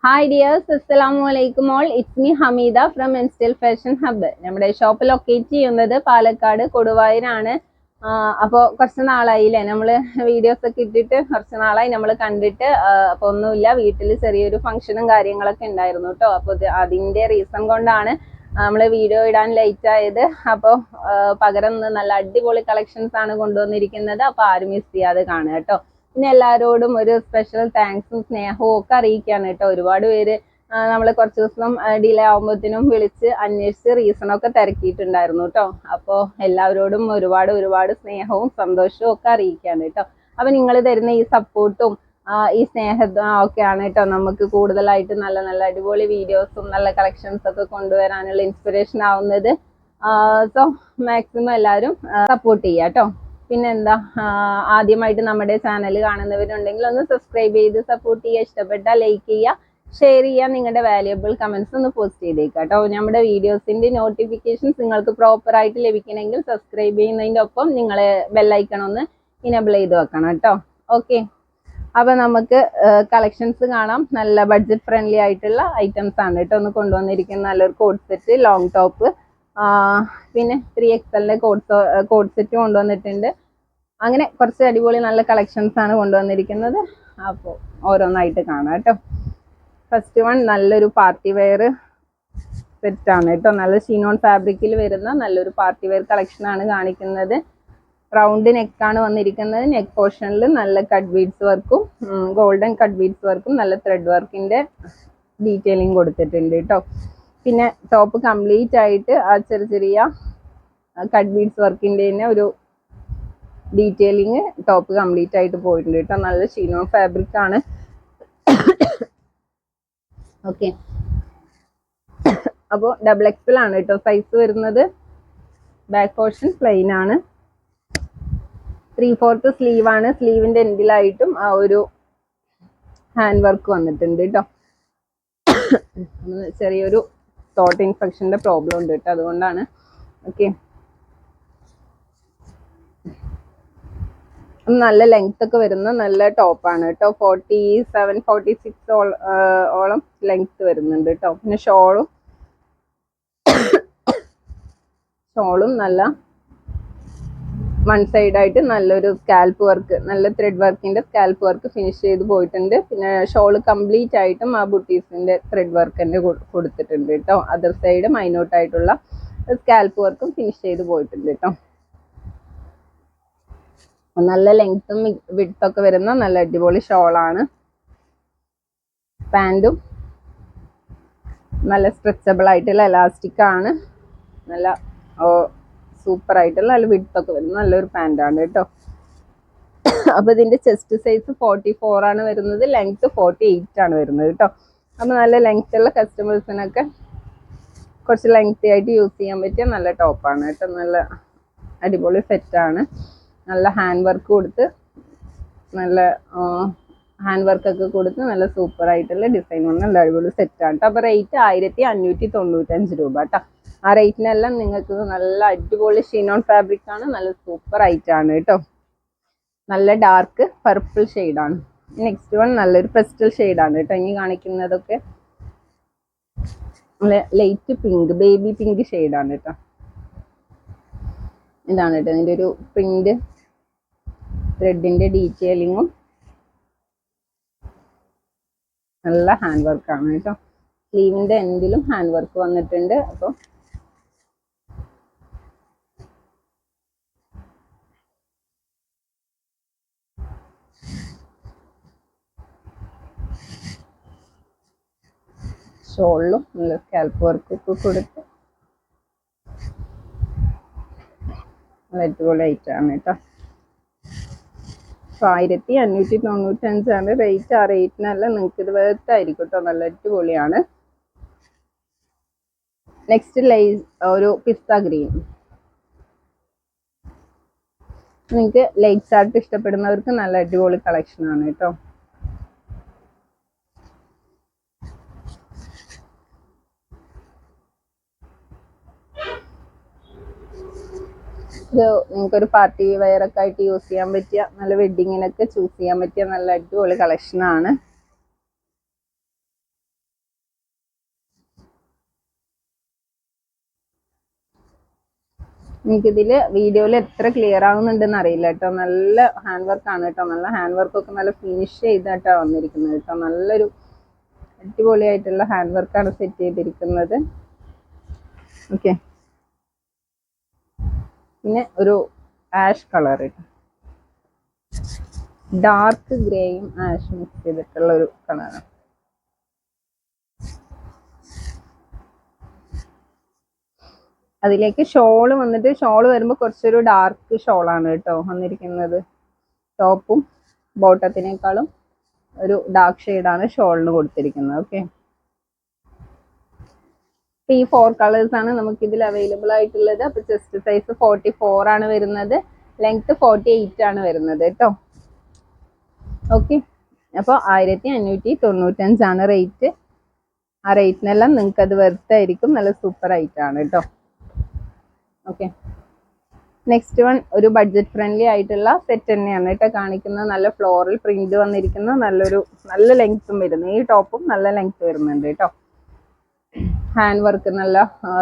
Hi dears, അസ്സലാമു അലൈക്കും all. It's me Hameeda from Instal Fashion Hub. നമ്മുടെ ഷോപ്പ് ലൊക്കേറ്റ് ചെയ്യുന്നത് പാലക്കാട് കൊടുവായൂരാണ്. അപ്പോൾ കുറച്ച് നാളായില്ലേ നമ്മൾ വീഡിയോസ് ഒക്കെ ഇട്ടിട്ട്, കുറച്ച് നാളായി നമ്മൾ കണ്ടിട്ട്. അപ്പോൾ ഒന്നുമില്ല, വീട്ടിൽ ചെറിയൊരു ഫംഗ്ഷനും കാര്യങ്ങളൊക്കെ ഉണ്ടായിരുന്നു കേട്ടോ. അപ്പോൾ അതിൻ്റെ റീസൺ കൊണ്ടാണ് നമ്മൾ വീഡിയോ ഇടാൻ ലേറ്റ് ആയത്. അപ്പോൾ പകരം നല്ല അടിപൊളി കളക്ഷൻസ് ആണ് കൊണ്ടുവന്നിരിക്കുന്നത്. അപ്പോൾ ആരും മിസ് ചെയ്യാതെ കാണുക കേട്ടോ. പിന്നെ എല്ലാവരോടും ഒരു സ്പെഷ്യൽ താങ്ക്സും സ്നേഹവും ഒക്കെ അറിയിക്കുകയാണ് കേട്ടോ. ഒരുപാട് പേര് നമ്മൾ കുറച്ച് ദിവസം ഡിലേ ആകുമ്പോഴത്തേനും വിളിച്ച് അന്വേഷിച്ച് റീസണൊക്കെ തിരക്കിയിട്ടുണ്ടായിരുന്നു കേട്ടോ. അപ്പോൾ എല്ലാവരോടും ഒരുപാട് സ്നേഹവും സന്തോഷവും ഒക്കെ അറിയിക്കുകയാണ് കേട്ടോ. അപ്പം നിങ്ങൾ തരുന്ന ഈ സപ്പോർട്ടും ഈ സ്നേഹവും ഒക്കെയാണ് കേട്ടോ നമുക്ക് കൂടുതലായിട്ട് നല്ല നല്ല അടിപൊളി വീഡിയോസും നല്ല കളക്ഷൻസ് ഒക്കെ കൊണ്ടുവരാനുള്ള ഇൻസ്പിറേഷൻ ആവുന്നത്. സോ മാക്സിമം എല്ലാവരും സപ്പോർട്ട് ചെയ്യുക കേട്ടോ. പിന്നെന്താ, ആദ്യമായിട്ട് നമ്മുടെ ചാനൽ കാണുന്നവരുണ്ടെങ്കിൽ ഒന്ന് സബ്സ്ക്രൈബ് ചെയ്ത് സപ്പോർട്ട് ചെയ്യുക. ഇഷ്ടപ്പെട്ടാൽ ലൈക്ക് ചെയ്യുക, ഷെയർ ചെയ്യുക, നിങ്ങളുടെ വാല്യുബിൾ കമൻസ് ഒന്ന് പോസ്റ്റ് ചെയ്തേക്കുക കേട്ടോ. നമ്മുടെ വീഡിയോസിൻ്റെ നോട്ടിഫിക്കേഷൻസ് നിങ്ങൾക്ക് പ്രോപ്പറായിട്ട് ലഭിക്കണമെങ്കിൽ സബ്സ്ക്രൈബ് ചെയ്യുന്നതിൻ്റെ ഒപ്പം നിങ്ങൾ ബെല്ലൈക്കൺ ഒന്ന് ഇനേബിൾ ചെയ്ത് വെക്കണം കേട്ടോ. ഓക്കെ, അപ്പോൾ നമുക്ക് കളക്ഷൻസ് കാണാം. നല്ല ബഡ്ജറ്റ് ഫ്രണ്ട്ലി ആയിട്ടുള്ള ഐറ്റംസ് ആണ് കേട്ടോ ഒന്ന് കൊണ്ടുവന്നിരിക്കുന്നത്. നല്ലൊരു കോഡ് സെറ്റ്, ലോങ് ടോപ്പ്, പിന്നെ 3XL കോഡ് സെറ്റ് കൊണ്ടുവന്നിട്ടുണ്ട്. അങ്ങനെ കുറച്ച് അടിപൊളി നല്ല കളക്ഷൻസ് ആണ് കൊണ്ടുവന്നിരിക്കുന്നത്. അപ്പോൾ ഓരോന്നായിട്ട് കാണാം കേട്ടോ. ഫസ്റ്റ് വൺ നല്ലൊരു പാർട്ടി വെയർ സെറ്റാണ് കേട്ടോ. നല്ല ഷിനോൺ ഫാബ്രിക്കിൽ വരുന്ന നല്ലൊരു പാർട്ടി വെയർ കളക്ഷനാണ് കാണിക്കുന്നത്. റൗണ്ട് നെക്കാണ് വന്നിരിക്കുന്നത്. നെക്ക് പോർഷനിൽ നല്ല കട്ട് ബീഡ്സ് വർക്കും ഗോൾഡൻ കട്ട് ബീഡ്സ് വർക്കും നല്ല ത്രെഡ് വർക്കിൻ്റെ ഡീറ്റെയിലിംഗ് കൊടുത്തിട്ടുണ്ട് കേട്ടോ. പിന്നെ ടോപ്പ് കംപ്ലീറ്റ് ആയിട്ട് ആ ചെറിയ കട്ട് ബീഡ്സ് വർക്കിൻ്റെ തന്നെ ഒരു ഡീറ്റെയിലിങ് ടോപ്പ് കംപ്ലീറ്റ് ആയിട്ട് പോയിട്ടുണ്ട് കേട്ടോ. നല്ല ഷിനോൺ ഫാബ്രിക് ആണ്. ഓക്കെ, അപ്പോൾ XXL ആണ് കേട്ടോ സൈസ് വരുന്നത്. ബാക്ക് പോർഷൻ പ്ലെയിൻ ആണ്. 3/4 സ്ലീവ് ആണ്. സ്ലീവിൻ്റെ എൻഡിലായിട്ടും ആ ഒരു ഹാൻഡ് വർക്ക് വന്നിട്ടുണ്ട് കേട്ടോ. ചെറിയൊരു തോട്ട് ഇൻഫെക്ഷൻ്റെ പ്രോബ്ലം ഉണ്ട് കേട്ടോ, അതുകൊണ്ടാണ്. ഓക്കെ, നല്ല ലെങ്ത് ഒക്കെ വരുന്ന നല്ല ടോപ്പാണ് കേട്ടോ. 47-46 ഓളം ലെങ്ത് വരുന്നുണ്ട് കേട്ടോ. പിന്നെ ഷോളും നല്ല വൺ സൈഡായിട്ട് നല്ലൊരു സ്കാൽപ്പ് വർക്ക്, നല്ല ത്രെഡ് വർക്കിൻ്റെ സ്കാൽപ്പ് വർക്ക് ഫിനിഷ് ചെയ്ത് പോയിട്ടുണ്ട്. പിന്നെ ഷോള് കംപ്ലീറ്റ് ആയിട്ടും ആ ബുട്ടീസിൻ്റെ ത്രെഡ് വർക്ക് തന്നെ കൊടുത്തിട്ടുണ്ട് കേട്ടോ. അതർ സൈഡ് മൈന്യൂട്ടായിട്ടുള്ള സ്കാൽപ്പ് വർക്കും ഫിനിഷ് ചെയ്ത് പോയിട്ടുണ്ട് കേട്ടോ. നല്ല ലെങ്ത്തും വിഡ്ത്തൊക്കെ വരുന്ന നല്ല അടിപൊളി ഷോളാണ്. പാൻറ്റും നല്ല സ്ട്രെച്ചബിൾ ആയിട്ടുള്ള എലാസ്റ്റിക് ആണ്. നല്ല സൂപ്പർ ആയിട്ടുള്ള നല്ല വിഡ്ത്തൊക്കെ വരുന്ന നല്ലൊരു പാൻറ്റാണ് കേട്ടോ. അപ്പോൾ ഇതിൻ്റെ ചെസ്റ്റ് സൈസ് 44 ആണ് വരുന്നത്. ലെങ്ത്ത് 48 ആണ് വരുന്നത് കേട്ടോ. അപ്പോൾ നല്ല ലെങ്ത്തുള്ള കസ്റ്റമേഴ്സിനൊക്കെ കുറച്ച് ലെങ്തി ആയിട്ട് യൂസ് ചെയ്യാൻ പറ്റിയ നല്ല ടോപ്പാണ് കേട്ടോ. നല്ല അടിപൊളി സെറ്റാണ്. നല്ല ഹാൻഡ് വർക്ക് കൊടുത്ത് നല്ല ഹാൻഡ് വർക്കൊക്കെ കൊടുത്ത് നല്ല സൂപ്പർ ആയിട്ടുള്ള ഡിസൈൻ വന്ന നല്ല അടിപൊളി സെറ്റാണ് കേട്ടോ. അപ്പോൾ റേറ്റ് 1595 രൂപ കേട്ടോ. ആ റേറ്റിനെല്ലാം നിങ്ങൾക്ക് നല്ല അടിപൊളി ഷിനോൺ ഫാബ്രിക് ആണ്. നല്ല സൂപ്പർ ആയിട്ടാണ് കേട്ടോ. നല്ല ഡാർക്ക് പർപ്പിൾ ഷെയ്ഡാണ്. നെക്സ്റ്റ് വൺ നല്ലൊരു പെസ്റ്റൽ ഷെയ്ഡാണ് കേട്ടോ. ഇനി കാണിക്കുന്നതൊക്കെ ലൈറ്റ് പിങ്ക്, ബേബി പിങ്ക് ഷെയ്ഡാണ് കേട്ടോ. ഇതാണ് കേട്ടോ ഇതിൻ്റെ ഒരു പ്രിന്റ്, ത്രെഡിൻ്റെ ഡീറ്റെയിലിങ്ങും നല്ല ഹാൻഡ് വർക്കാണ് കേട്ടോ. സ്ലീവിൻ്റെ എൻഡിലും ഹാൻഡ് വർക്ക് വന്നിട്ടുണ്ട്. അപ്പോൾ ഷോളിലും നല്ല സ്കാൽപ്പ് വർക്കൊക്കെ കൊടുത്ത് അടിപൊളി ആയിട്ടാണ് കേട്ടോ. 1595 റേറ്റ്. ആ റേറ്റിനല്ല, നിങ്ങൾക്ക് ഇത് വേർത്തായിരിക്കും കേട്ടോ. നല്ല അടിപൊളിയാണ്. നെക്സ്റ്റ് ഒരു പിസ്ത ഗ്രീൻ. നിങ്ങൾക്ക് ലൈറ്റ് ചാർട്ട് ഇഷ്ടപ്പെടുന്നവർക്ക് നല്ല അടിപൊളി കളക്ഷനാണ് കേട്ടോ. ഇത് നിങ്ങൾക്കൊരു പാർട്ടി വെയർ ഒക്കെ ആയിട്ട് യൂസ് ചെയ്യാൻ പറ്റിയ, നല്ല വെഡ്ഡിങ്ങിനൊക്കെ ചൂസ് ചെയ്യാൻ പറ്റിയ നല്ല അടിപൊളി കളക്ഷനാണ്. എനിക്കിതില് വീഡിയോയിൽ എത്ര ക്ലിയർ ആവുന്നുണ്ടെന്ന് അറിയില്ല കേട്ടോ. നല്ല ഹാൻഡ് വർക്ക് ആണ് കേട്ടോ. നല്ല ഹാൻഡ് വർക്ക് ഒക്കെ നല്ല ഫിനിഷ് ചെയ്തിട്ടാണ് വന്നിരിക്കുന്നത് കേട്ടോ. നല്ലൊരു അടിപൊളിയായിട്ടുള്ള ഹാൻഡ് വർക്കാണ് സെറ്റ് ചെയ്തിരിക്കുന്നത്. ഓക്കെ, പിന്നെ ഒരു ആഷ് കളർ, ഡാർക്ക് ഗ്രേയും ആഷ് മിക്സ് ചെയ്തിട്ടുള്ള ഒരു കളറാണ്. അതിലേക്ക് ഷോള് വന്നിട്ട്, ഷോള് വരുമ്പോൾ കുറച്ചൊരു ഡാർക്ക് ഷോളാണ് കേട്ടോ വന്നിരിക്കുന്നത്. ടോപ്പും ബോട്ടത്തിനേക്കാളും ഒരു ഡാർക്ക് ഷെയ്ഡാണ് ഷോളിന് കൊടുത്തിരിക്കുന്നത്. ഓക്കെ, ഈ 4 കളേഴ്സ് ആണ് നമുക്ക് ഇതിൽ അവൈലബിൾ ആയിട്ടുള്ളത്. അപ്പൊ ചെസ്റ്റ് സൈസ് 44 ആണ് വരുന്നത്, ലെങ്ത് 48 ആണ് വരുന്നത് കേട്ടോ. ഓക്കെ, അപ്പോൾ 1595 ആണ് റേറ്റ്. ആ റേറ്റിനെല്ലാം നിങ്ങൾക്ക് അത് വെർത്തായിരിക്കും. നല്ല സൂപ്പർ ആയിട്ടാണ് കേട്ടോ. ഓക്കെ, നെക്സ്റ്റ് വൺ ഒരു ബഡ്ജറ്റ് ഫ്രണ്ട്ലി ആയിട്ടുള്ള സെറ്റ് തന്നെയാണ് കേട്ടോ കാണിക്കുന്നത്. നല്ല ഫ്ലോറൽ പ്രിന്റ് വന്നിരിക്കുന്ന നല്ല ലെങ്ത്തും വരുന്നു. ഈ ടോപ്പും നല്ല ലെങ്ത് വരുന്നുണ്ട് കേട്ടോ. ഹാൻഡ് വർക്ക് നല്ല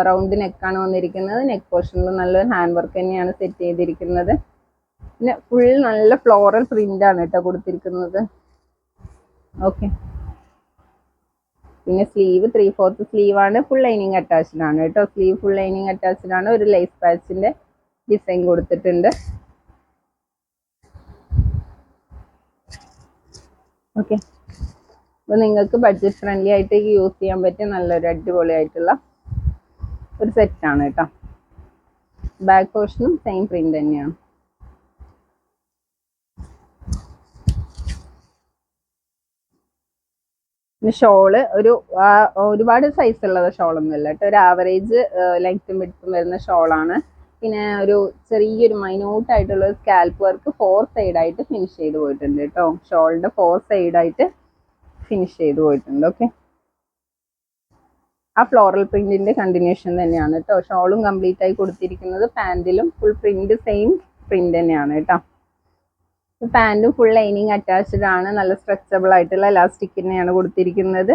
റൗണ്ട് നെക്കാണ് വന്നിരിക്കുന്നത്. നെക്ക് പോർഷനിൽ നല്ല ഹാൻഡ് വർക്ക് തന്നെയാണ് സെറ്റ് ചെയ്തിരിക്കുന്നത്. പിന്നെ ഫുൾ നല്ല ഫ്ലോറൽ പ്രിന്റ് ആണ് കേട്ടോ കൊടുത്തിരിക്കുന്നത്. ഓക്കെ, പിന്നെ സ്ലീവ് 3/4 സ്ലീവ് ആണ്. ഫുൾ ലൈനിങ് അറ്റാച്ച്ഡ് ആണ് കേട്ടോ. സ്ലീവ് ഫുൾ ലൈനിങ് അറ്റാച്ച്ഡ് ആണ്. ഒരു ലേസ് പാച്ചിന്റെ ഡിസൈൻ കൊടുത്തിട്ടുണ്ട്. ഓക്കെ, അപ്പോൾ നിങ്ങൾക്ക് ബഡ്ജറ്റ് ഫ്രണ്ട്ലി ആയിട്ട് യൂസ് ചെയ്യാൻ പറ്റിയ നല്ലൊരു അടിപൊളിയായിട്ടുള്ള ഒരു സെറ്റാണ് കേട്ടോ. ബാക്ക് പോർഷനും സെയിം പ്രിന്റ് തന്നെയാണ്. ഷോള് ഒരുപാട് സൈസ് ഉള്ളത് ഷോളൊന്നുമല്ല കേട്ടോ. ഒരു ആവറേജ് ലെങ്ത്തും വിഡ്ത്തും വരുന്ന ഷോളാണ്. പിന്നെ ഒരു ചെറിയൊരു മൈന്യൂട്ട് ആയിട്ടുള്ള ഒരു സ്കാൽപ്പ് വർക്ക് 4 സൈഡായിട്ട് ഫിനിഷ് ചെയ്ത് പോയിട്ടുണ്ട് കേട്ടോ. ഷോളിന്റെ 4 സൈഡായിട്ട് ഫിനിഷ് ചെയ്ത് പോയിട്ടുണ്ട്. ഓക്കെ, ആ ഫ്ലോറൽ പ്രിന്റിന്റെ കണ്ടിന്യൂഷൻ തന്നെയാണ് കേട്ടോ. ഷോളും കംപ്ലീറ്റ് ആയി കൊടുത്തിരിക്കുന്നത്. പാൻറ്റിലും ഫുൾ പ്രിന്റ് സെയിം പ്രിന്റ് തന്നെയാണ് കേട്ടോ. പാൻറ്റും ഫുൾ ലൈനിങ് അറ്റാച്ച്ഡ് ആണ്. നല്ല സ്ട്രെച്ചബിൾ ആയിട്ടുള്ള എലാസ്റ്റിക് തന്നെയാണ് കൊടുത്തിരിക്കുന്നത്.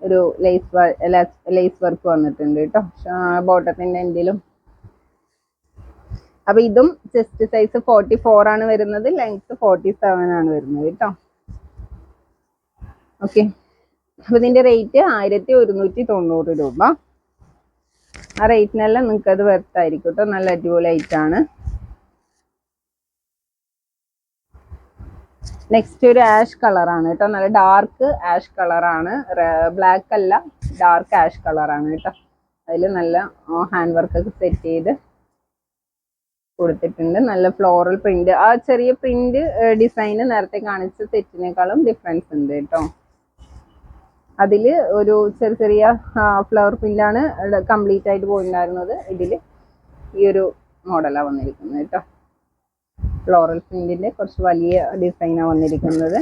ഒരു ലേസ് വർക്ക് വന്നിട്ടുണ്ട് കേട്ടോ ബോട്ടത്തിന്റെ എൻഡിലും. അപ്പൊ ഇതും ചെസ്റ്റ് സൈസ് 44 ആണ് വരുന്നത്, ലെങ്ത് 47 ആണ് വരുന്നത് കേട്ടോ. ഓക്കെ, അപ്പൊ ഇതിന്റെ റേറ്റ് 1190 രൂപ. ആ റേറ്റിനെല്ലാം നിങ്ങൾക്ക് അത് വെർത്തായിരിക്കും കേട്ടോ. നല്ല അടിപൊളി ആയിട്ടാണ്. നെക്സ്റ്റ് ഒരു ആഷ് കളറാണ് കേട്ടോ. നല്ല ഡാർക്ക് ആഷ് കളറാണ്. ബ്ലാക്ക് അല്ല, ഡാർക്ക് ആഷ് കളറാണ് കേട്ടോ. അതിൽ നല്ല ഹാൻഡ് വർക്ക് ഒക്കെ സെറ്റ് ചെയ്ത് കൊടുത്തിട്ടുണ്ട്. നല്ല ഫ്ലോറൽ പ്രിന്റ്, ആ ചെറിയ പ്രിന്റ് ഡിസൈന് നേരത്തെ കാണിച്ച സെറ്റിനേക്കാളും ഡിഫറൻസ് ഉണ്ട് കേട്ടോ. അതിൽ ഒരു ചെറിയ ഫ്ലവർ പ്രിന്റാണ് കംപ്ലീറ്റ് ആയിട്ട് പോയിട്ടുണ്ടായിരുന്നത്. ഇതിൽ ഈ ഒരു മോഡലാണ് വന്നിരിക്കുന്നത് കേട്ടോ. ഫ്ലോറൽ പ്രിന്റിന്റെ കുറച്ച് വലിയ ഡിസൈനാണ് വന്നിരിക്കുന്നത്.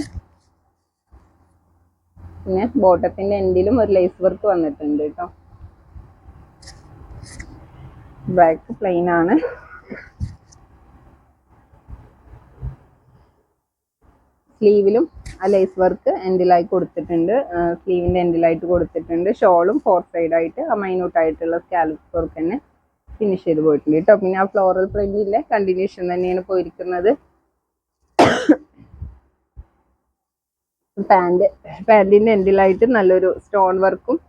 പിന്നെ ബോട്ടത്തിന്റെ എൻഡിലും ഒരു ലേസ് വർക്ക് വന്നിട്ടുണ്ട് കേട്ടോ. ബാക്ക് പ്ലെയിൻ ആണ്. സ്ലീവിലും ആ ലേസ് വർക്ക് എൻഡിലായി കൊടുത്തിട്ടുണ്ട്. സ്ലീവിന്റെ എൻഡിലായിട്ട് കൊടുത്തിട്ടുണ്ട്. ഷോളും 4 സൈഡായിട്ട് ആ മൈന്യൂട്ട് ആയിട്ടുള്ള സ്കാൽപ്പ് വർക്ക് തന്നെ ഫിനിഷ് ചെയ്ത് പോയിട്ടുണ്ട് കേട്ടോ. പിന്നെ ആ ഫ്ലോറൽ പ്രിന്റിന്റെ കണ്ടിന്യൂഷൻ തന്നെയാണ് പോയിരിക്കുന്നത്. പാൻറ്റിന്റെ എൻഡിലായിട്ട് നല്ലൊരു സ്റ്റോൺ വർക്കും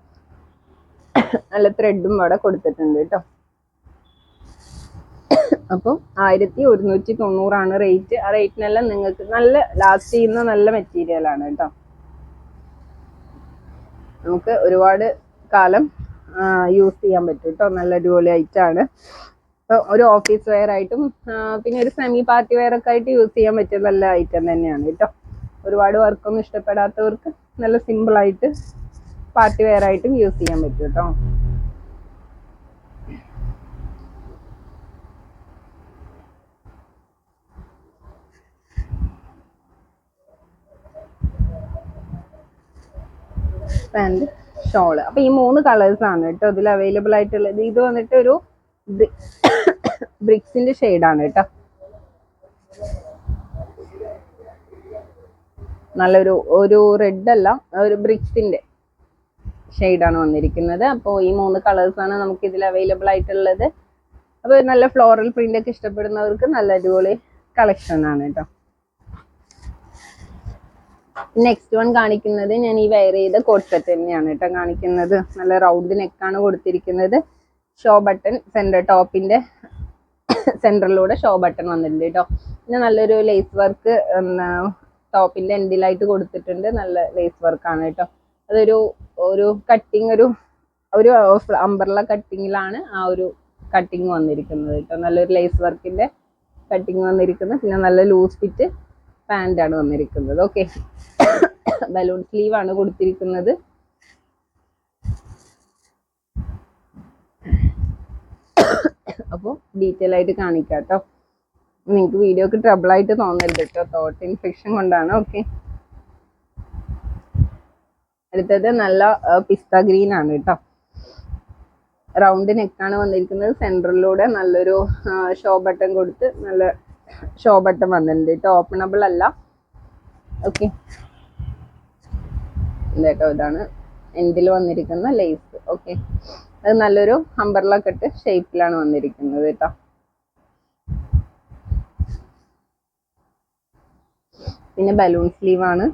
നല്ല ത്രെഡും അവിടെ കൊടുത്തിട്ടുണ്ട് കേട്ടോ. അപ്പം 1190 ആണ് റേറ്റ്. ആ റേറ്റിനെല്ലാം നിങ്ങൾക്ക് നല്ല ലാസ്റ്റ് ചെയ്യുന്ന നല്ല മെറ്റീരിയൽ ആണ് കേട്ടോ. നമുക്ക് ഒരുപാട് കാലം യൂസ് ചെയ്യാൻ പറ്റും കേട്ടോ. നല്ല അടിപൊളി ഐറ്റാണ്. ഒരു ഓഫീസ് വെയർ ആയിട്ടും പിന്നെ ഒരു സെമി പാർട്ടി വെയർ ഒക്കെ ആയിട്ട് യൂസ് ചെയ്യാൻ പറ്റിയ നല്ല ഐറ്റം തന്നെയാണ് കേട്ടോ. ഒരുപാട് വർക്കൊന്നും ഇഷ്ടപ്പെടാത്തവർക്ക് നല്ല സിമ്പിൾ ആയിട്ട് പാർട്ടി വെയർ ആയിട്ടും യൂസ് ചെയ്യാൻ പറ്റും കേട്ടോ. Pant shawl. അപ്പൊ ഈ 3 കളേഴ്സ് ആണ് കേട്ടോ ഇതിൽ അവൈലബിൾ ആയിട്ടുള്ളത്. ഇത് വന്നിട്ട് ഒരു ബ്രിക്സിന്റെ ഷെയ്ഡാണ് കേട്ടോ. നല്ലൊരു റെഡ് അല്ല, ഒരു ബ്രിക്സിന്റെ ഷെയ്ഡാണ് വന്നിരിക്കുന്നത്. അപ്പോൾ ഈ 3 കളേഴ്സ് ആണ് നമുക്ക് ഇതിൽ അവൈലബിൾ ആയിട്ടുള്ളത്. അപ്പോൾ നല്ല ഫ്ലോറൽ പ്രിന്റ് ഒക്കെ ഇഷ്ടപ്പെടുന്നവർക്ക് നല്ല അടിപൊളി കളക്ഷൻ ആണ് കേട്ടോ. നെക്സ്റ്റ് വൺ കാണിക്കുന്നത് ഞാൻ ഈ വെയർ ചെയ്ത കോട്ട് സെറ്റ് തന്നെയാണ് കേട്ടോ കാണിക്കുന്നത്. നല്ല റൗണ്ട് നെക്കാണ് കൊടുത്തിരിക്കുന്നത്. ഷോ ബട്ടൺ സെന്റർ ടോപ്പിന്റെ സെന്ററിലൂടെ ഷോ ബട്ടൺ വന്നിട്ടുണ്ട് കേട്ടോ. പിന്നെ നല്ലൊരു ലേസ് വർക്ക് ടോപ്പിന്റെ എൻഡിലായിട്ട് കൊടുത്തിട്ടുണ്ട്. നല്ല ലേസ് വർക്കാണ് കേട്ടോ. അതൊരു കട്ടിങ് ഒരു അംബ്രല കട്ടിങ്ങിലാണ് ആ ഒരു കട്ടിങ് വന്നിരിക്കുന്നത് കേട്ടോ. നല്ലൊരു ലേസ് വർക്കിന്റെ കട്ടിങ് വന്നിരിക്കുന്നത്. പിന്നെ നല്ല ലൂസ് ഫിറ്റ് പാൻ്റ് ആണ് വന്നിരിക്കുന്നത്. ഓക്കെ, ബലൂൺ സ്ലീവ് ആണ് കൊടുത്തിരിക്കുന്നത്. അപ്പോൾ ഡീറ്റെയിൽ ആയിട്ട് കാണിക്കാം കേട്ടോ. നിങ്ങൾക്ക് വീഡിയോക്ക് ട്രബിൾ ആയിട്ട് തോന്നരുത് കേട്ടോ, തോട്ട് ഇൻഫെക്ഷൻ കൊണ്ടാണ്. ഓക്കെ, അടുത്തത് നല്ല പിസ്ത ഗ്രീൻ ആണ് കേട്ടോ. റൗണ്ട് നെക്കാണ് വന്നിരിക്കുന്നത്. സെൻട്രലിലൂടെ നല്ലൊരു ഷോ ബട്ടൺ കൊടുത്ത് നല്ല ഷോ ബട്ടൺ വന്നിട്ടുണ്ട് കേട്ടോ. ഓപ്പണബിൾ അല്ല. ഓക്കെ, കേട്ടോ ഇതാണ് എൻഡിൽ വന്നിരിക്കുന്ന ലേസ്. ഓക്കെ, അത് നല്ലൊരു അംബ്രല കട്ട് ഷേപ്പിലാണ് വന്നിരിക്കുന്നത് കേട്ടോ. പിന്നെ ബലൂൺ സ്ലീവ് ആണ്.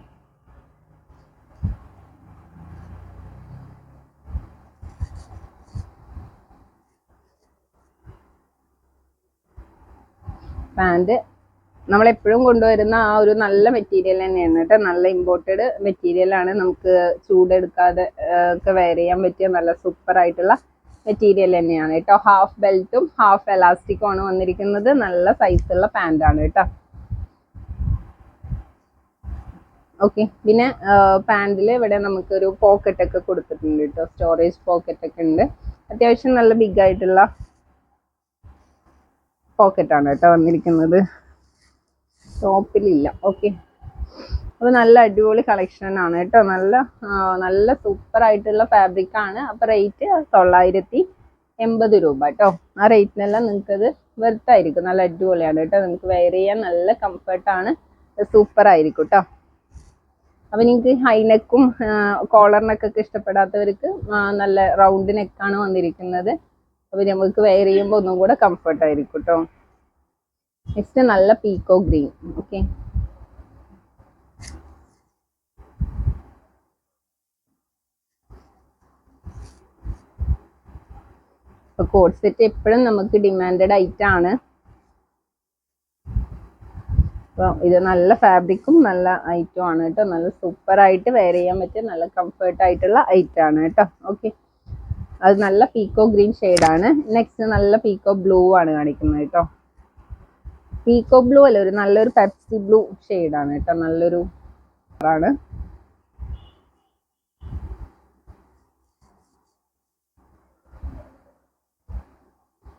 പാൻറ് നമ്മളെപ്പോഴും കൊണ്ടുവരുന്ന ആ ഒരു നല്ല മെറ്റീരിയൽ തന്നെയാണ് കേട്ടോ. നല്ല ഇമ്പോർട്ടഡ് മെറ്റീരിയലാണ്. നമുക്ക് ചൂടെടുക്കാതെ ഒക്കെ വെയർ ചെയ്യാൻ പറ്റിയ നല്ല സൂപ്പർ ആയിട്ടുള്ള മെറ്റീരിയൽ തന്നെയാണ് കേട്ടോ. ഹാഫ് ബെൽറ്റും ഹാഫ് എലാസ്റ്റിക്കും ആണ് വന്നിരിക്കുന്നത്. നല്ല സൈസുള്ള പാൻ്റാണ് കേട്ടോ. ഓക്കെ, പിന്നെ പാൻറ്റിൽ ഇവിടെ നമുക്കൊരു പോക്കറ്റ് ഒക്കെ കൊടുത്തിട്ടുണ്ട് കേട്ടോ. സ്റ്റോറേജ് പോക്കറ്റ് ഒക്കെ ഉണ്ട്. അത്യാവശ്യം നല്ല ബിഗ് ആയിട്ടുള്ള പോക്കറ്റാണ് കേട്ടോ വന്നിരിക്കുന്നത്. ടോപ്പിലില്ല. ഓക്കെ, അപ്പോൾ നല്ല അടിപൊളി കളക്ഷൻ ആണ് കേട്ടോ. നല്ല സൂപ്പർ ആയിട്ടുള്ള ഫാബ്രിക് ആണ്. അപ്പോൾ റേറ്റ് 980 രൂപ കേട്ടോ. ആ റേറ്റിനെല്ലാം നിങ്ങൾക്കത് വെർത്തായിരിക്കും. നല്ല അടിപൊളിയാണ് കേട്ടോ. നിങ്ങൾക്ക് വെയർ ചെയ്യാൻ നല്ല കംഫർട്ടാണ്. സൂപ്പർ ആയിരിക്കും കേട്ടോ. അപ്പോൾ നിങ്ങൾക്ക് ഹൈനെക്കും കോളർ നെക്കൊക്കെ ഇഷ്ടപ്പെടാത്തവർക്ക് നല്ല റൗണ്ട് നെക്കാണ് വന്നിരിക്കുന്നത്. അപ്പോൾ നമുക്ക് വെയർ ചെയ്യുമ്പോൾ ഒന്നും കൂടെ കംഫർട്ടായിരിക്കും കേട്ടോ. നെക്സ്റ്റ് നല്ല പീക്കോ ഗ്രീൻ. ഓക്കെ, അപ്പോൾ കോട്ട് സെറ്റ് എപ്പോഴും നമുക്ക് ഡിമാൻഡഡ് ഐറ്റം ആണ്. അപ്പോൾ ഇത് നല്ല ഫാബ്രിക്കും നല്ല ഐറ്റം ആണ് കേട്ടോ. നല്ല സൂപ്പറായിട്ട് വെയർ ചെയ്യാൻ പറ്റിയ നല്ല കംഫർട്ടായിട്ടുള്ള ഐറ്റം ആണ് കേട്ടോ. ഓക്കെ, അത് നല്ല പീക്കോ ഗ്രീൻ ഷെയ്ഡാണ്. നെക്സ്റ്റ് നല്ല പീക്കോ ബ്ലൂ ആണ് കാണിക്കുന്നത് കേട്ടോ. പീക്കോ ബ്ലൂ അല്ല, ഒരു നല്ലൊരു പെപ്സി ബ്ലൂ ഷെയ്ഡാണ് കേട്ടോ. നല്ലൊരു കളറാണ്.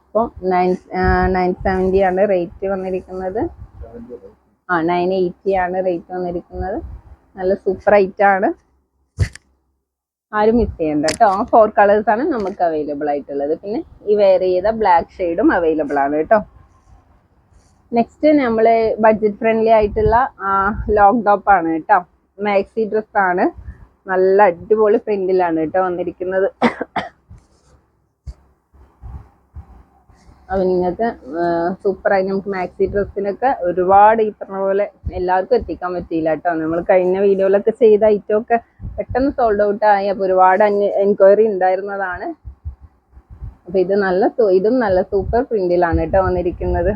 അപ്പോൾ 970 ആണ് റേറ്റ് വന്നിരിക്കുന്നത്. 980 ആണ് റേറ്റ് വന്നിരിക്കുന്നത്. നല്ല സൂപ്പർ ഐറ്റം ആണ്. ആരും മിസ് ചെയ്യണ്ട കേട്ടോ. 4 കളേഴ്സാണ് നമുക്ക് അവൈലബിൾ ആയിട്ടുള്ളത്. പിന്നെ ഈ വെയർ ചെയ്ത ബ്ലാക്ക് ഷെയ്ഡും അവൈലബിൾ ആണ് കേട്ടോ. നെക്സ്റ്റ് നമ്മൾ ബഡ്ജറ്റ് ഫ്രണ്ട്ലി ആയിട്ടുള്ള ലോങ് ടോപ്പ് ആണ് കേട്ടോ. മാക്സി ഡ്രസ്സാണ്. നല്ല അടിപൊളി പ്രിന്റിലാണ് കേട്ടോ വന്നിരിക്കുന്നത്. അപ്പോൾ നിങ്ങൾക്ക് സൂപ്പറായി നമുക്ക് മാക്സി ഡ്രസ്സിനൊക്കെ ഒരുപാട് ഈ പറഞ്ഞ പോലെ എല്ലാവർക്കും എത്തിക്കാൻ പറ്റിയില്ല കേട്ടോ. നമ്മൾ കഴിഞ്ഞ വീഡിയോയിലൊക്കെ ചെയ്ത ഐറ്റമൊക്കെ പെട്ടെന്ന് സോൾഡ് ഔട്ട് ആയി. അപ്പോൾ ഒരുപാട് എൻക്വയറി ഉണ്ടായിരുന്നതാണ്. അപ്പോൾ ഇതും നല്ല സൂപ്പർ പ്രിന്റിലാണ് കേട്ടോ വന്നിരിക്കുന്നത്.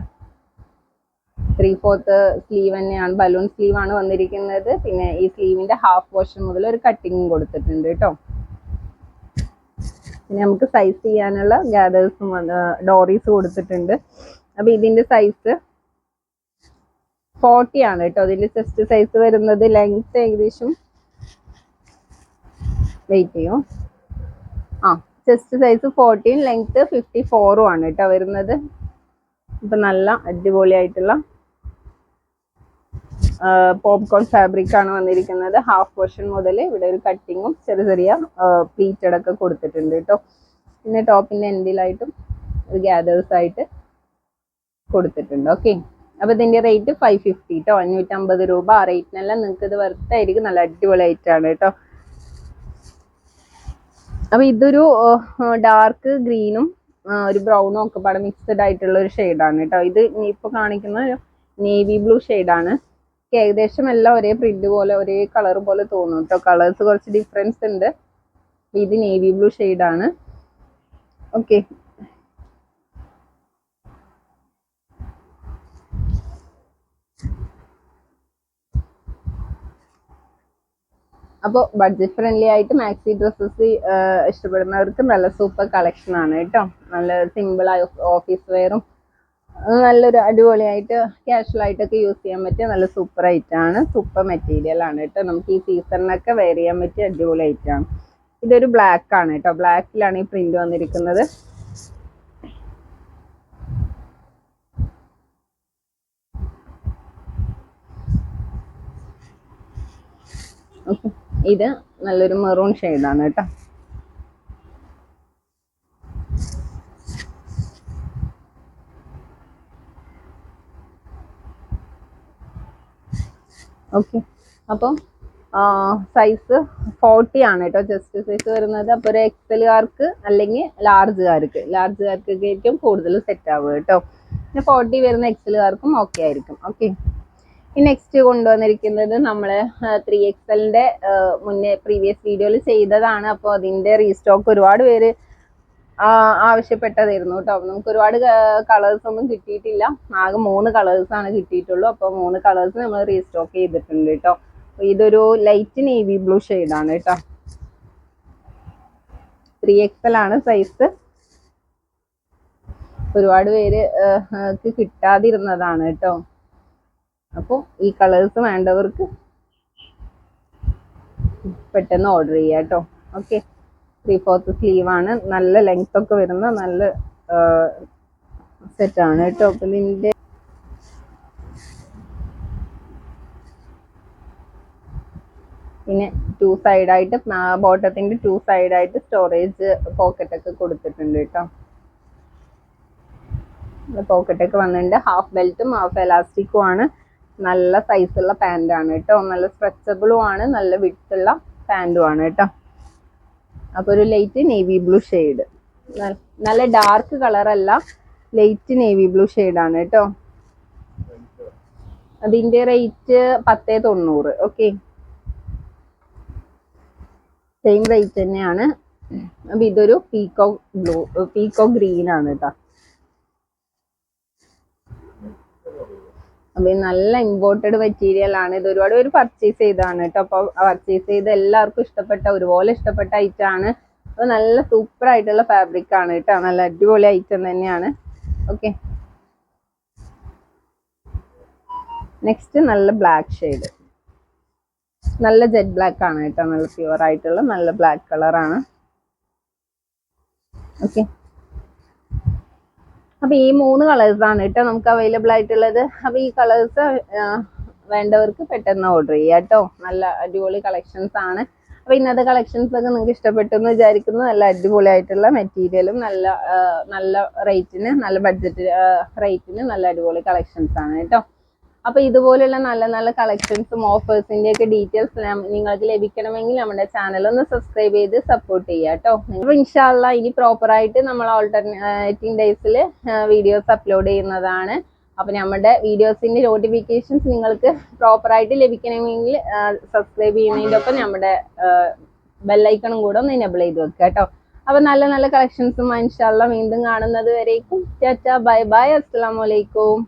3/4 സ്ലീവ് തന്നെയാണ്. ബലൂൺ സ്ലീവ് ആണ് വന്നിരിക്കുന്നത്. പിന്നെ ഈ സ്ലീവിന്റെ ഹാഫ് പോർഷൻ മുതൽ ഒരു കട്ടിങ്ങും കൊടുത്തിട്ടുണ്ട് കേട്ടോ. പിന്നെ നമുക്ക് സൈസ് ചെയ്യാനുള്ള ഗാദേഴ്സും ഡോറീസ് കൊടുത്തിട്ടുണ്ട്. അപ്പോൾ ഇതിന്റെ സൈസ് 40 ആണ് കേട്ടോ. ഇതിന്റെ ചെസ്റ്റ് സൈസ് വരുന്നത്. ലെങ്ത് ഏകദേശം വെയിറ്റ് ചെയ്യും. ചെസ്റ്റ് സൈസ് 14, ലെങ്ത് 54 ആണ് കേട്ടോ വരുന്നത്. ഇപ്പൊ നല്ല അടിപൊളിയായിട്ടുള്ള പോപ്കോൺ ഫാബ്രിക് ആണ് വന്നിരിക്കുന്നത്. ഹാഫ് പോർഷൻ മുതൽ ഇവിടെ ഒരു കട്ടിങ്ങും ചെറിയ പ്ലീറ്റഡ് ഒക്കെ കൊടുത്തിട്ടുണ്ട് കേട്ടോ. പിന്നെ ടോപ്പിന്റെ എൻഡിലായിട്ടും ഒരു ഗ്യാദേഴ്സ് ആയിട്ട് കൊടുത്തിട്ടുണ്ട്. ഓക്കെ, അപ്പൊ ഇതിന്റെ റേറ്റ് 550 കേട്ടോ. 550 രൂപ. ആ റേറ്റിനെല്ലാം നിങ്ങൾക്ക് ഇത് വെർത്തായിരിക്കും. നല്ല അടിപൊളി ഐറ്റാണ് കേട്ടോ. അപ്പൊ ഇതൊരു ഡാർക്ക് ഗ്രീനും ഒരു ബ്രൗണും ഒക്കെ പാടെ മിക്സ്ഡ് ആയിട്ടുള്ള ഒരു ഷെയ്ഡാണ് കേട്ടോ. ഇത് ഇപ്പൊ കാണിക്കുന്ന ഒരു നേവി ബ്ലൂ ഷെയ്ഡാണ്. ഏകദേശം എല്ലാം ഒരേ പ്രിന്റ് പോലെ ഒരേ കളർ പോലെ തോന്നും കേട്ടോ. കളേഴ്സ് കുറച്ച് ഡിഫറൻസ് ഉണ്ട്. ഇത് നേവി ബ്ലൂ ഷെയ്ഡാണ്. ഓക്കെ, അപ്പോൾ ബഡ്ജറ്റ് ഫ്രണ്ട്ലി ആയിട്ട് മാക്സി ഡ്രസ്സസ് ഇഷ്ടപ്പെടുന്നവർക്ക് നല്ല സൂപ്പർ കളക്ഷൻ ആണ് കേട്ടോ. നല്ല സിമ്പിൾ ആയി ഓഫീസ് വെയറും നല്ലൊരു അടിപൊളിയായിട്ട് കാഷ്വൽ ആയിട്ടൊക്കെ യൂസ് ചെയ്യാൻ പറ്റിയ നല്ല സൂപ്പർ ഐറ്റാണ്. സൂപ്പർ മെറ്റീരിയൽ ആണ് കേട്ടോ. നമുക്ക് ഈ സീസണിനൊക്കെ വെയർ ചെയ്യാൻ പറ്റിയ അടിപൊളി ഐറ്റാണ്. ഇതൊരു ബ്ലാക്ക് ആണ് കേട്ടോ. ബ്ലാക്കിലാണ് ഈ പ്രിന്റ് വന്നിരിക്കുന്നത്. ഓക്കെ, ഇത് നല്ലൊരു മെറൂൺ ഷെയ്ഡാണ് കേട്ടോ. ഓക്കെ, അപ്പം സൈസ് 40 ആണ് കേട്ടോ. ചെസ്റ്റ് സൈസ് വരുന്നത്. അപ്പോൾ ഒരു എക്സലുകാർക്ക് അല്ലെങ്കിൽ ലാർജുകാർക്ക് ഏറ്റവും കൂടുതൽ സെറ്റ് ആവുക കേട്ടോ. പിന്നെ 40 വരുന്ന എക്സലുകാർക്കും ഓക്കെ ആയിരിക്കും. ഓക്കെ, ഈ നെക്സ്റ്റ് കൊണ്ടുവന്നിരിക്കുന്നത് നമ്മൾ 3XL മുന്നേ പ്രീവിയസ് വീഡിയോയിൽ ചെയ്തതാണ്. അപ്പോൾ അതിൻ്റെ റീസ്റ്റോക്ക് ഒരുപാട് പേര് ആവശ്യപ്പെട്ടതായിരുന്നു കേട്ടോ. നമുക്ക് ഒരുപാട് കളേഴ്സ് ഒന്നും കിട്ടിയിട്ടില്ല. ആകെ 3 കളേഴ്സാണ് കിട്ടിയിട്ടുള്ളൂ. അപ്പോൾ 3 കളേഴ്സ് നമ്മൾ റീസ്റ്റോക്ക് ചെയ്തിട്ടുണ്ട് കേട്ടോ. ഇതൊരു ലൈറ്റ് നേവി ബ്ലൂ ഷെയ്ഡാണ് കേട്ടോ. 3XL ആണ് സൈസ്. ഒരുപാട് പേര് കിട്ടാതിരുന്നതാണ് കേട്ടോ. അപ്പോൾ ഈ കളേഴ്സ് വേണ്ടവർക്ക് പെട്ടെന്ന് ഓർഡർ ചെയ്യാം കേട്ടോ. ഓക്കെ, 3/4 സ്ലീവ് ആണ്. നല്ല ലെങ്ത് ഒക്കെ വരുന്ന നല്ല സെറ്റാണ് കേട്ടോ. അപ്പം ഇതിൻ്റെ പിന്നെ 2 സൈഡായിട്ട് ബോട്ടത്തിൻ്റെ 2 സൈഡായിട്ട് സ്റ്റോറേജ് പോക്കറ്റൊക്കെ കൊടുത്തിട്ടുണ്ട് കേട്ടോ. പോക്കറ്റൊക്കെ വന്നിട്ടുണ്ട്. ഹാഫ് ബെൽറ്റും ഹാഫ് എലാസ്റ്റിക്കും ആണ്. നല്ല സൈസുള്ള പാൻറ്റാണ് കേട്ടോ. നല്ല സ്ട്രെച്ചബിളും ആണ്. നല്ല വിഡ്ത്തുള്ള പാൻറ്റും ആണ് കേട്ടോ. അപ്പോൾ ഒരു ലൈറ്റ് നേവി ബ്ലൂ ഷെയ്ഡ്, നല്ല ഡാർക്ക് കളറല്ല, ലൈറ്റ് നേവി ബ്ലൂ ഷെയ്ഡാണ് കേട്ടോ. അതിൻ്റെ റേറ്റ് 1090. ഓക്കെ, സെയിം റേറ്റ് തന്നെയാണ്. അപ്പം ഇതൊരു പീക്കോ ഗ്രീൻ ആണ് കേട്ടോ. അപ്പം നല്ല ഇമ്പോർട്ടഡ് മെറ്റീരിയൽ ആണ്. ഇത് ഒരുപാട് പേര് പർച്ചേസ് ചെയ്തതാണ് കേട്ടോ. അപ്പോൾ പർച്ചേസ് ചെയ്ത് എല്ലാവർക്കും ഒരുപോലെ ഇഷ്ടപ്പെട്ട ഐറ്റം ആണ്. അപ്പോൾ നല്ല സൂപ്പർ ആയിട്ടുള്ള ഫാബ്രിക് ആണ് കേട്ടോ. നല്ല അടിപൊളി ഐറ്റം തന്നെയാണ്. ഓക്കെ, നെക്സ്റ്റ് നല്ല ബ്ലാക്ക് ഷെയ്ഡ്, നല്ല ജെറ്റ് ബ്ലാക്ക് ആണ് കേട്ടോ. നല്ല പ്യുവർ ആയിട്ടുള്ള നല്ല ബ്ലാക്ക് കളറാണ്. ഓക്കെ, അപ്പോൾ ഈ 3 കളേഴ്സാണ് കേട്ടോ നമുക്ക് അവൈലബിൾ ആയിട്ടുള്ളത്. അപ്പോൾ ഈ കളേഴ്സ് വേണ്ടവർക്ക് പെട്ടെന്ന് ഓർഡർ ചെയ്യാം കേട്ടോ. നല്ല അടിപൊളി കളക്ഷൻസ് ആണ്. അപ്പോൾ ഇന്നത്തെ കളക്ഷൻസ് ഒക്കെ നിങ്ങൾക്ക് ഇഷ്ടപ്പെട്ടു എന്ന് വിചാരിക്കുന്നു. നല്ല അടിപൊളി ആയിട്ടുള്ള മെറ്റീരിയലും നല്ല റേറ്റിന്, നല്ല ബഡ്ജറ്റ് റേറ്റിന് നല്ല അടിപൊളി കളക്ഷൻസ് ആണ് കേട്ടോ. അപ്പോൾ ഇതുപോലുള്ള നല്ല നല്ല കളക്ഷൻസും ഓഫേഴ്സിൻ്റെ ഒക്കെ ഡീറ്റെയിൽസ് നിങ്ങൾക്ക് ലഭിക്കണമെങ്കിൽ നമ്മുടെ ചാനൽ ഒന്ന് സബ്സ്ക്രൈബ് ചെയ്ത് സപ്പോർട്ട് ചെയ്യുക കേട്ടോ. അപ്പോൾ ഇൻഷാ അല്ലാഹ് ഇനി പ്രോപ്പറായിട്ട് നമ്മൾ ഓൾട്ടർനേറ്റിംഗ് ഡേയ്സിൽ വീഡിയോസ് അപ്ലോഡ് ചെയ്യുന്നതാണ്. അപ്പോൾ നമ്മുടെ വീഡിയോസിൻ്റെ നോട്ടിഫിക്കേഷൻസ് നിങ്ങൾക്ക് പ്രോപ്പറായിട്ട് ലഭിക്കണമെങ്കിൽ സബ്സ്ക്രൈബ് ചെയ്യുന്നതിൻ്റെ ഒപ്പം നമ്മുടെ ബെല്ലൈക്കണും കൂടെ ഒന്ന് എനേബിൾ ചെയ്ത് വെക്കുക കേട്ടോ. അപ്പോൾ നല്ല നല്ല കളക്ഷൻസും ഇൻഷാ അല്ലാഹ് വീണ്ടും കാണുന്നത് വരേക്കും ടാറ്റാ ബൈ ബൈ. അസ്സലാമു അലൈക്കും.